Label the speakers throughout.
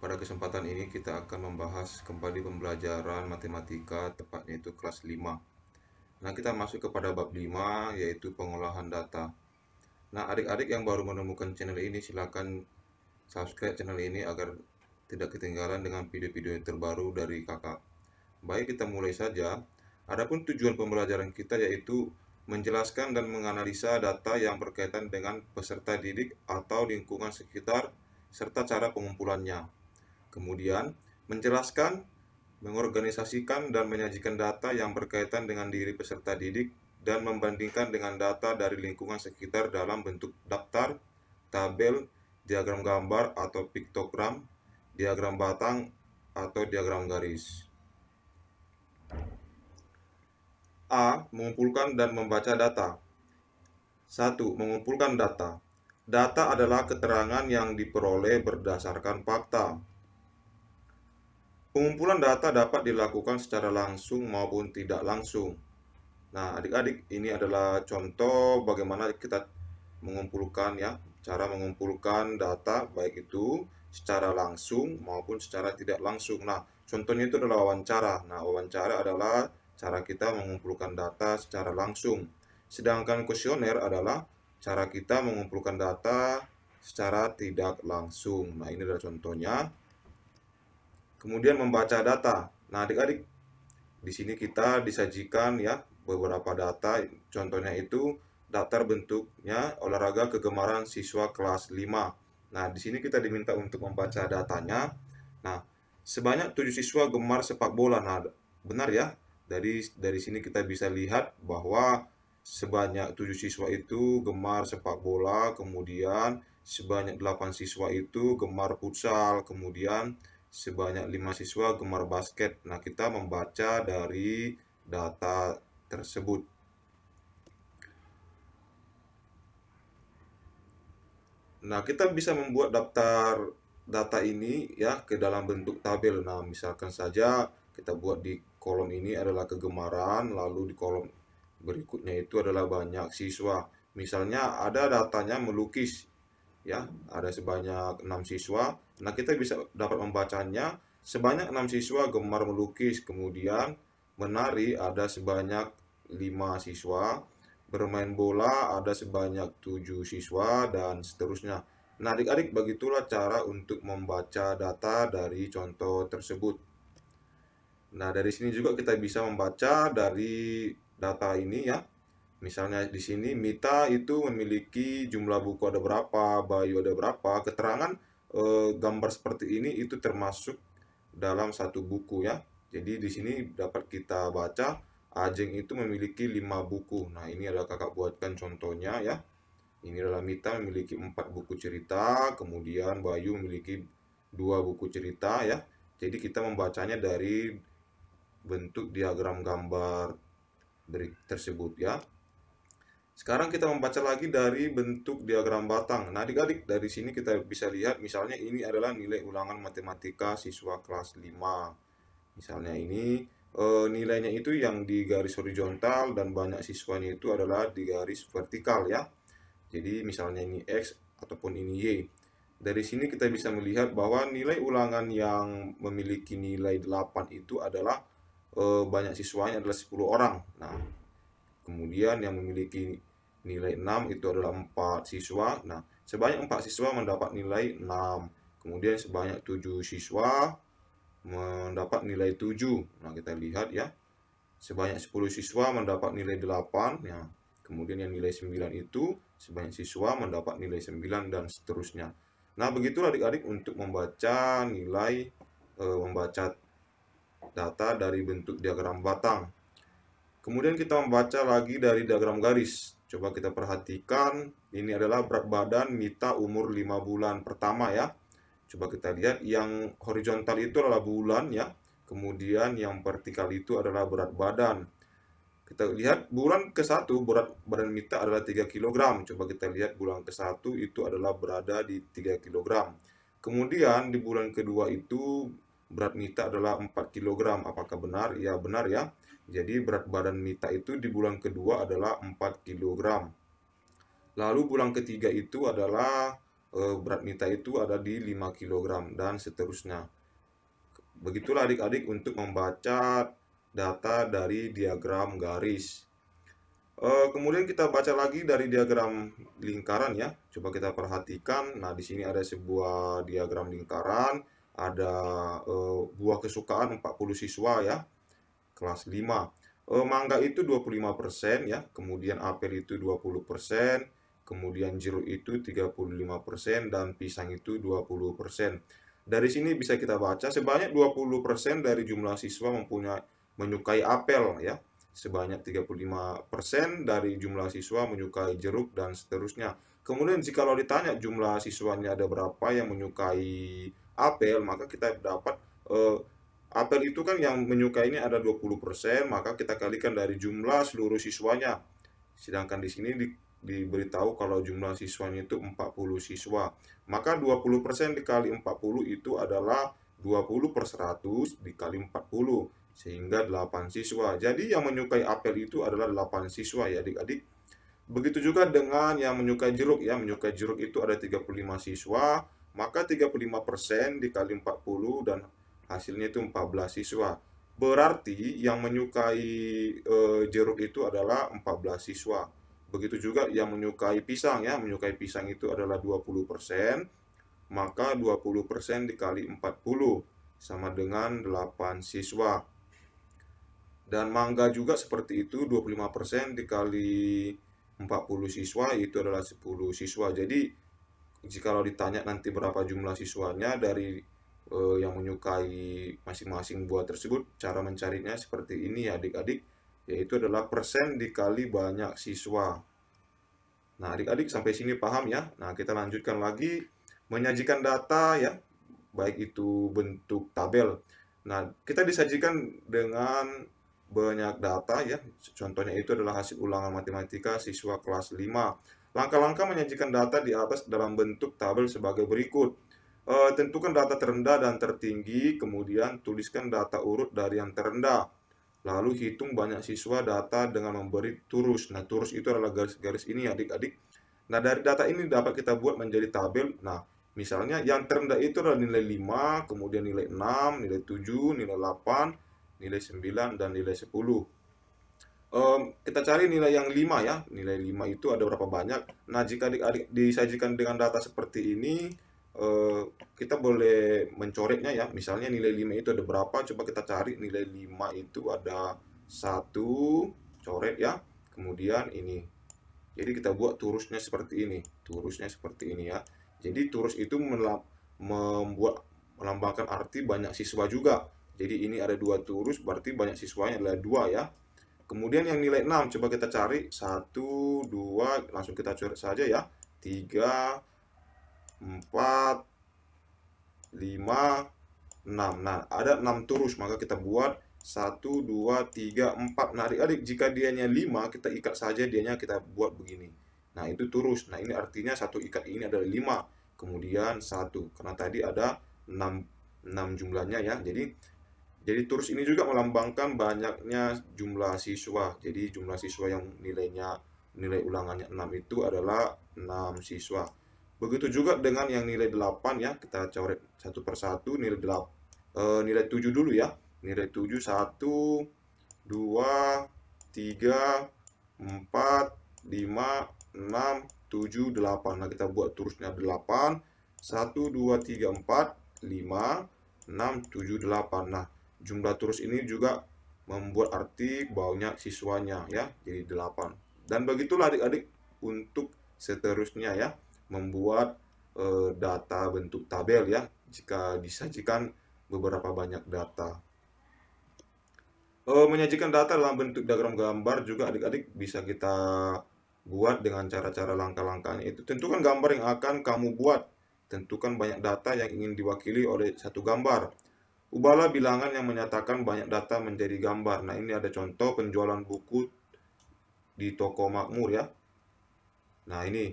Speaker 1: Pada kesempatan ini kita akan membahas kembali pembelajaran matematika, tepatnya itu kelas 5. Nah, kita masuk kepada bab 5, yaitu pengolahan data. Nah, adik-adik yang baru menemukan channel ini, silakan subscribe channel ini agar tidak ketinggalan dengan video-video yang terbaru dari kakak. Baik, kita mulai saja. Adapun tujuan pembelajaran kita yaitu menjelaskan dan menganalisa data yang berkaitan dengan peserta didik atau lingkungan sekitar serta cara pengumpulannya. Kemudian, menjelaskan, mengorganisasikan, dan menyajikan data yang berkaitan dengan diri peserta didik dan membandingkan dengan data dari lingkungan sekitar dalam bentuk daftar, tabel, diagram gambar atau piktogram, diagram batang, atau diagram garis. A. Mengumpulkan dan membaca data. 1. Mengumpulkan data. Data adalah keterangan yang diperoleh berdasarkan fakta. Pengumpulan data dapat dilakukan secara langsung maupun tidak langsung. Nah, adik-adik, ini adalah contoh bagaimana kita mengumpulkan ya, cara mengumpulkan data baik itu secara langsung maupun secara tidak langsung. Nah, contohnya itu adalah wawancara. Nah, wawancara adalah cara kita mengumpulkan data secara langsung. Sedangkan kuesioner adalah cara kita mengumpulkan data secara tidak langsung. Nah, ini adalah contohnya. Kemudian membaca data. Nah, adik-adik, di sini kita disajikan ya beberapa data. Contohnya itu daftar bentuknya olahraga kegemaran siswa kelas 5. Nah, di sini kita diminta untuk membaca datanya. Nah, sebanyak 7 siswa gemar sepak bola. Nah, benar ya. Dari sini kita bisa lihat bahwa sebanyak 7 siswa itu gemar sepak bola, kemudian sebanyak 8 siswa itu gemar futsal, kemudian sebanyak 5 siswa gemar basket. Nah, kita membaca dari data tersebut. Nah, kita bisa membuat daftar data ini ya ke dalam bentuk tabel. Nah, misalkan saja kita buat di kolom ini adalah kegemaran, lalu di kolom berikutnya itu adalah banyak siswa. Misalnya ada datanya melukis ya, ada sebanyak 6 siswa. Nah, kita bisa dapat membacanya sebanyak 6 siswa gemar melukis, kemudian menari ada sebanyak 5 siswa, bermain bola ada sebanyak 7 siswa, dan seterusnya. Nah, adik-adik, begitulah cara untuk membaca data dari contoh tersebut. Nah, dari sini juga kita bisa membaca dari data ini ya. Misalnya di sini Mita itu memiliki jumlah buku ada berapa, Bayu ada berapa. Keterangan gambar seperti ini itu termasuk dalam satu buku ya. Jadi di sini dapat kita baca Ajeng itu memiliki 5 buku. Nah, ini adalah kakak buatkan contohnya ya. Ini adalah Mita memiliki 4 buku cerita, kemudian Bayu memiliki 2 buku cerita ya. Jadi kita membacanya dari bentuk diagram gambar tersebut ya. Sekarang kita membaca lagi dari bentuk diagram batang. Nah, adik-adik, dari sini kita bisa lihat misalnya ini adalah nilai ulangan matematika siswa kelas 5. Misalnya ini nilainya itu yang di garis horizontal dan banyak siswanya itu adalah di garis vertikal ya. Jadi misalnya ini X ataupun ini Y. Dari sini kita bisa melihat bahwa nilai ulangan yang memiliki nilai 8 itu adalah banyak siswanya adalah 10 orang. Nah, kemudian yang memiliki nilai 6 itu adalah 4 siswa. Nah, sebanyak 4 siswa mendapat nilai 6. Kemudian sebanyak 7 siswa mendapat nilai 7. Nah, kita lihat ya. Sebanyak 10 siswa mendapat nilai 8 ya. Kemudian yang nilai 9 itu sebanyak siswa mendapat nilai 9 dan seterusnya. Nah, begitulah adik-adik untuk membaca nilai membaca data dari bentuk diagram batang. Kemudian kita membaca lagi dari diagram garis. Coba kita perhatikan, ini adalah berat badan Mita umur 5 bulan pertama ya. Coba kita lihat, yang horizontal itu adalah bulan ya. Kemudian yang vertikal itu adalah berat badan. Kita lihat bulan ke-1 berat badan Mita adalah 3 kg. Coba kita lihat bulan ke-1 itu adalah berada di 3 kg. Kemudian di bulan kedua itu berat Mita adalah 4 kg. Apakah benar? Ya, benar ya. Jadi berat badan Mita itu di bulan kedua adalah 4 kg. Lalu bulan ketiga itu adalah berat Mita itu ada di 5 kg dan seterusnya. Begitulah adik-adik untuk membaca data dari diagram garis. Kemudian kita baca lagi dari diagram lingkaran ya. Coba kita perhatikan. Nah, di sini ada sebuah diagram lingkaran, ada buah kesukaan 40 siswa ya, kelas 5. Mangga itu 25% ya, kemudian apel itu 20%, kemudian jeruk itu 35% dan pisang itu 20%. Dari sini bisa kita baca sebanyak 20% dari jumlah siswa menyukai apel ya. Sebanyak 35% dari jumlah siswa menyukai jeruk dan seterusnya. Kemudian jikalau ditanya jumlah siswanya ada berapa yang menyukai apel, maka kita dapat apel itu kan yang menyukainya ada 20%, maka kita kalikan dari jumlah seluruh siswanya. Sedangkan di sini diberitahu kalau jumlah siswanya itu 40 siswa. Maka 20% dikali 40 itu adalah 20/100 dikali 40, sehingga 8 siswa. Jadi yang menyukai apel itu adalah 8 siswa ya adik-adik. Begitu juga dengan yang menyukai jeruk ya. Menyukai jeruk itu ada 35 siswa, maka 35% dikali 40 dan hasilnya itu 14 siswa. Berarti yang menyukai jeruk itu adalah 14 siswa. Begitu juga yang menyukai pisang ya. Menyukai pisang itu adalah 20%, maka 20% dikali 40 sama dengan 8 siswa. Dan mangga juga seperti itu, 25% dikali 40 siswa itu adalah 10 siswa. Jadi jikalau ditanya nanti berapa jumlah siswanya dari yang menyukai masing-masing buah tersebut, cara mencarinya seperti ini ya adik-adik, yaitu adalah persen dikali banyak siswa. Nah, adik-adik sampai sini paham ya? Nah, kita lanjutkan lagi menyajikan data ya, baik itu bentuk tabel. Nah, kita disajikan dengan banyak data ya. Contohnya itu adalah hasil ulangan matematika siswa kelas 5. Langkah-langkah menyajikan data di atas dalam bentuk tabel sebagai berikut. Tentukan data terendah dan tertinggi, kemudian tuliskan data urut dari yang terendah. Lalu hitung banyak siswa data dengan memberi turus. Nah, turus itu adalah garis-garis ini adik-adik. Nah, dari data ini dapat kita buat menjadi tabel. Nah, misalnya yang terendah itu adalah nilai 5, kemudian nilai 6, nilai 7, nilai 8, nilai 9, dan nilai 10. Kita cari nilai yang 5 ya. Nilai 5 itu ada berapa banyak. Nah, jika adik-adik disajikan dengan data seperti ini, kita boleh mencoretnya ya. Misalnya nilai 5 itu ada berapa, coba kita cari. Nilai 5 itu ada 1, coret ya. Kemudian ini. Jadi kita buat turusnya seperti ini. Turusnya seperti ini ya. Jadi turus itu melambangkan arti banyak siswa juga. Jadi ini ada 2 turus, berarti banyak siswanya adalah 2 ya. Kemudian yang nilai 6 coba kita cari. 1, 2, langsung kita coret saja ya. 3, 4, 5, 6. Nah, ada 6 turus, maka kita buat 1, 2, 3, 4. Nah, adik-adik, jika dianya 5, kita ikat saja dianya, kita buat begini. Nah, itu turus. Nah, ini artinya satu ikat ini adalah 5. Kemudian 1. Karena tadi ada 6 jumlahnya ya. Jadi turus ini juga melambangkan banyaknya jumlah siswa. Jadi jumlah siswa yang nilai ulangannya 6 itu adalah 6 siswa. Begitu juga dengan yang nilai 8 ya, kita coret satu persatu. Nilai 7 dulu ya. Nilai 7, 1, 2, 3, 4, 5, 6, 7, 8. Nah, kita buat turusnya 8. 1, 2, 3, 4, 5, 6, 7, 8. Nah, jumlah turus ini juga membuat arti banyak siswanya ya, jadi 8. Dan begitulah adik-adik untuk seterusnya ya, membuat data bentuk tabel ya, jika disajikan beberapa banyak data. Menyajikan data dalam bentuk diagram gambar juga adik-adik bisa kita buat dengan cara-cara langkah-langkahnya itu. Tentukan gambar yang akan kamu buat. Tentukan banyak data yang ingin diwakili oleh satu gambar. Ubahlah bilangan yang menyatakan banyak data menjadi gambar. Nah, ini ada contoh penjualan buku di toko makmur ya. Nah, ini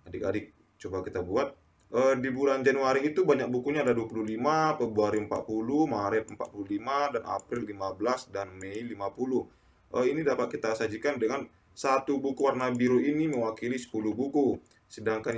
Speaker 1: adik-adik coba kita buat. Di bulan Januari itu banyak bukunya, ada 25, Februari 40, Maret 45, dan April 15, dan Mei 50. Ini dapat kita sajikan dengan satu buku warna biru ini mewakili 10 buku, sedangkan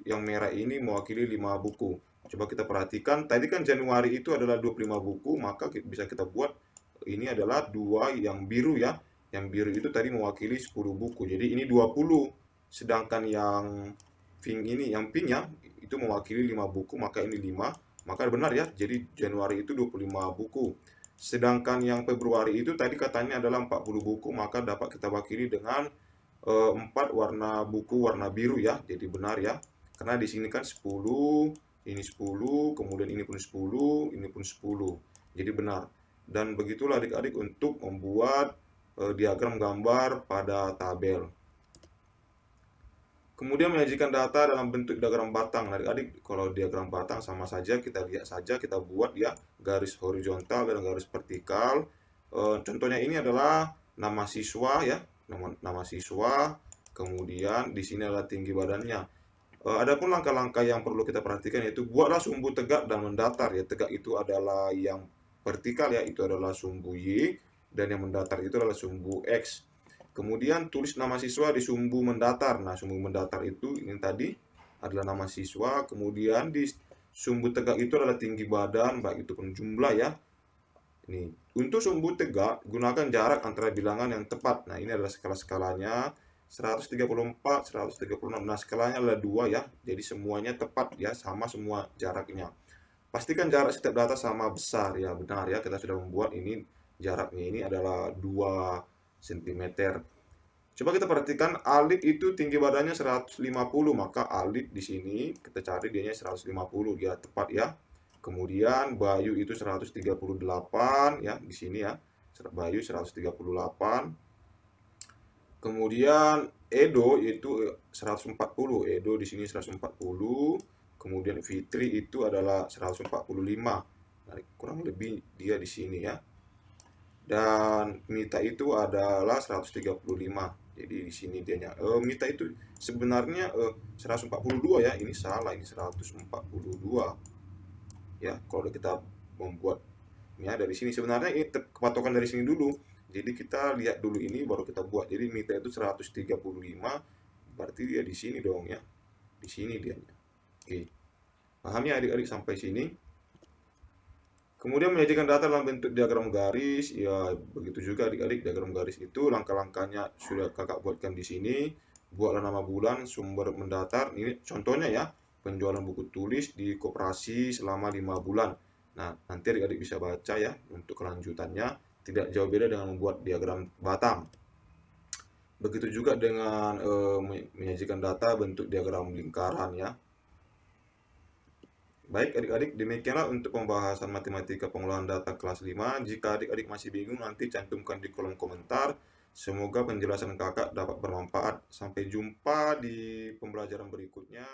Speaker 1: yang merah ini mewakili 5 buku. Coba kita perhatikan, tadi kan Januari itu adalah 25 buku, maka bisa kita buat ini adalah dua yang biru ya. Yang biru itu tadi mewakili 10 buku. Jadi ini 20. Sedangkan yang pink ini, yang pink ya, itu mewakili 5 buku, maka ini 5. Maka benar ya, jadi Januari itu 25 buku. Sedangkan yang Februari itu tadi katanya adalah 40 buku, maka dapat kita wakili dengan 4 warna buku warna biru ya. Jadi benar ya. Karena di sini kan 10, ini 10, kemudian ini pun 10, ini pun 10. Jadi benar. Dan begitulah adik-adik untuk membuat diagram gambar pada tabel. Kemudian menyajikan data dalam bentuk diagram batang. Nah, adik-adik, kalau diagram batang sama saja, kita lihat saja, kita buat ya garis horizontal dan garis vertikal. Contohnya ini adalah nama siswa ya, nama siswa. Kemudian di sini adalah tinggi badannya. Adapun langkah-langkah yang perlu kita perhatikan yaitu buatlah sumbu tegak dan mendatar ya. Tegak itu adalah yang vertikal ya, itu adalah sumbu Y, dan yang mendatar itu adalah sumbu X. Kemudian tulis nama siswa di sumbu mendatar. Nah, sumbu mendatar itu ini tadi adalah nama siswa. Kemudian di sumbu tegak itu adalah tinggi badan, baik itu pun jumlah ya. Ini untuk sumbu tegak gunakan jarak antara bilangan yang tepat. Nah, ini adalah skala-skalanya 134, 136. Nah, skalanya adalah 2 ya. Jadi semuanya tepat ya, sama semua jaraknya. Pastikan jarak setiap data sama besar ya. Benar ya, kita sudah membuat ini jaraknya ini adalah 2 cm. Coba kita perhatikan Alif itu tinggi badannya 150, maka Alif di sini kita cari dianya 150 dia tepat ya. Kemudian Bayu itu 138 ya di sini ya. Bayu 138. Kemudian Edo itu 140, Edo di sini 140. Kemudian Fitri itu adalah 145. Nah, kurang lebih dia di sini ya. Dan Mita itu adalah 135. Jadi di sini dia Mita itu sebenarnya 142 ya. Ini salah, ini 142. Ya, kalau kita membuatnya dari sini sebenarnya ini kepatokan dari sini dulu. Jadi kita lihat dulu ini baru kita buat. Jadi Mita itu 135, berarti dia di sini dong ya. Di sini dia. Oke. Paham ya adik-adik sampai sini? Kemudian menyajikan data dalam bentuk diagram garis, ya begitu juga adik-adik, diagram garis itu langkah-langkahnya sudah kakak buatkan di sini. Buatlah nama bulan, sumber mendatar, ini contohnya ya, penjualan buku tulis di koperasi selama 5 bulan. Nah, nanti adik-adik bisa baca ya, untuk kelanjutannya, tidak jauh beda dengan membuat diagram batang. Begitu juga dengan menyajikan data bentuk diagram lingkaran ya. Baik adik-adik, demikianlah untuk pembahasan matematika pengolahan data kelas 5. Jika adik-adik masih bingung, nanti cantumkan di kolom komentar. Semoga penjelasan kakak dapat bermanfaat. Sampai jumpa di pembelajaran berikutnya.